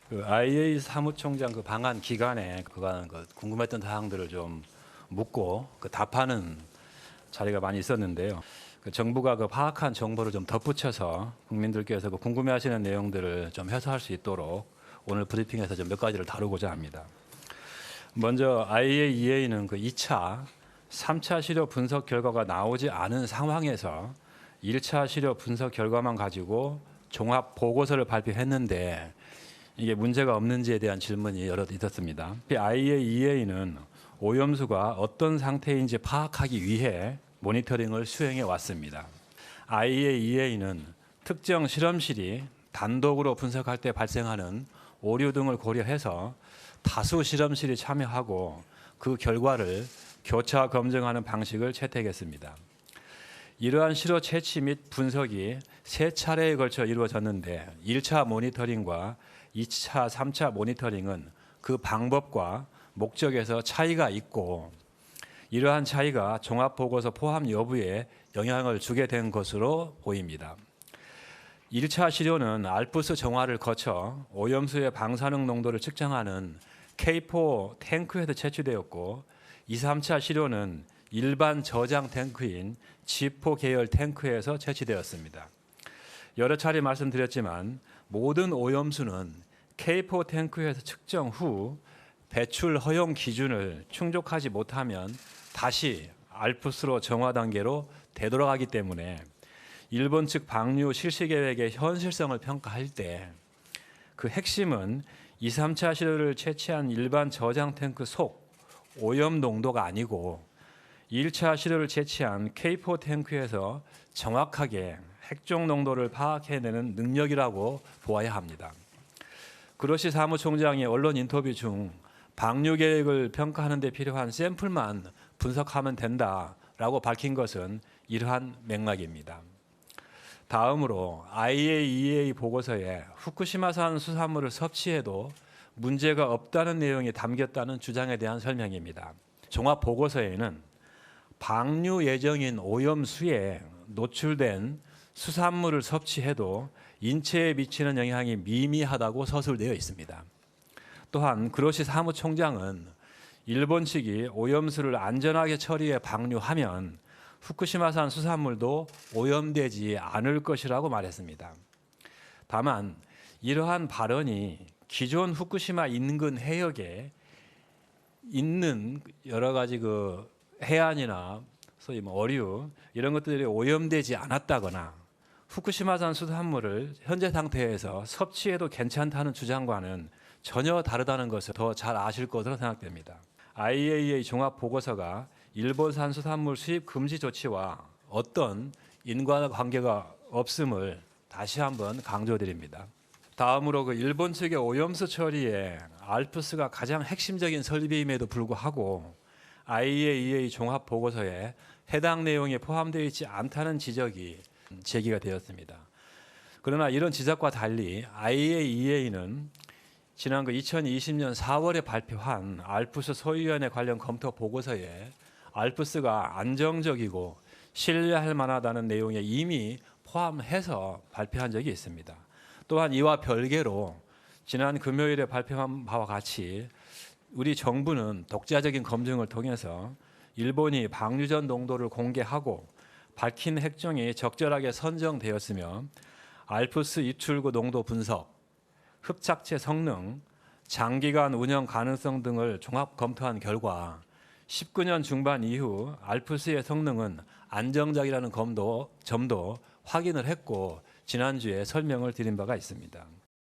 그 IAEA 사무총장 그 방한 기간에 그간 궁금했던 사항들을 좀 묻고 답하는 자리가 많이 있었는데요. 정부가 파악한 정보를 좀 덧붙여서 국민들께서 궁금해하시는 내용들을 좀 해소할 수 있도록 오늘 브리핑에서 좀 몇 가지를 다루고자 합니다. 먼저 IAEA는 2차, 3차 시료 분석 결과가 나오지 않은 상황에서 1차 시료 분석 결과만 가지고 종합 보고서를 발표했는데 이게 문제가 없는지에 대한 질문이 여러 있었습니다. IAEA는 오염수가 어떤 상태인지 파악하기 위해 모니터링을 수행해 왔습니다. IAEA는 특정 실험실이 단독으로 분석할 때 발생하는 오류 등을 고려해서 다수 실험실이 참여하고 그 결과를 교차 검증하는 방식을 채택했습니다. 이러한 시료 채취 및 분석이 3차례에 걸쳐 이루어졌는데 1차 모니터링과 2차, 3차 모니터링은 그 방법과 목적에서 차이가 있고 이러한 차이가 종합보고서 포함 여부에 영향을 주게 된 것으로 보입니다. 1차 시료는 알프스 정화를 거쳐 오염수의 방사능 농도를 측정하는 K4 탱크에서 채취되었고 2, 3차 시료는 일반 저장 탱크인 G4 계열 탱크에서 채취되었습니다. 여러 차례 말씀드렸지만 모든 오염수는 K4 탱크에서 측정 후 배출 허용 기준을 충족하지 못하면 다시 알프스로 정화 단계로 되돌아가기 때문에 일본 측 방류 실시 계획의 현실성을 평가할 때 그 핵심은 2, 3차 시료를 채취한 일반 저장 탱크 속 오염 농도가 아니고 1차 시료를 채취한 K4 탱크에서 정확하게 핵종 농도를 파악해내는 능력이라고 보아야 합니다. 그로시 사무총장이 언론 인터뷰 중 방류 계획을 평가하는 데 필요한 샘플만 분석하면 된다라고 밝힌 것은 이러한 맥락입니다. 다음으로 IAEA 보고서에 후쿠시마산 수산물을 섭취해도 문제가 없다는 내용이 담겼다는 주장에 대한 설명입니다. 종합 보고서에는 방류 예정인 오염수에 노출된 수산물을 섭취해도 인체에 미치는 영향이 미미하다고 서술되어 있습니다. 또한 그로시 사무총장은 일본 측이 오염수를 안전하게 처리해 방류하면 후쿠시마산 수산물도 오염되지 않을 것이라고 말했습니다. 다만 이러한 발언이 기존 후쿠시마 인근 해역에 있는 여러 가지 해안이나 소위 어류 이런 것들이 오염되지 않았다거나 후쿠시마산 수산물을 현재 상태에서 섭취해도 괜찮다는 주장과는 전혀 다르다는 것을 더 잘 아실 것으로 생각됩니다. IAEA 종합 보고서가 일본산 수산물 수입 금지 조치와 어떤 인과관계가 없음을 다시 한번 강조드립니다. 다음으로 일본 측의 오염수 처리에 알프스가 가장 핵심적인 설비임에도 불구하고 IAEA 종합 보고서에 해당 내용이 포함되어 있지 않다는 지적이 제기가 되었습니다. 그러나 이런 지적과 달리 IAEA는 지난 2020년 4월에 발표한 알프스 소유연에 관련 검토 보고서에 알프스가 안정적이고 신뢰할 만하다는 내용에 이미 포함해서 발표한 적이 있습니다. 또한 이와 별개로 지난 금요일에 발표한 바와 같이 우리 정부는 독자적인 검증을 통해서 일본이 방류전 농도를 공개하고 밝힌 핵종이 적절하게 선정되었으며 알프스 입출구 농도 분석, 흡착체 성능, 장기간 운영 가능성 등을 종합 검토한 결과 19년 중반 이후 알프스의 성능은 안정적이라는 점도 확인을 했고 지난주에 설명을 드린 바가 있습니다.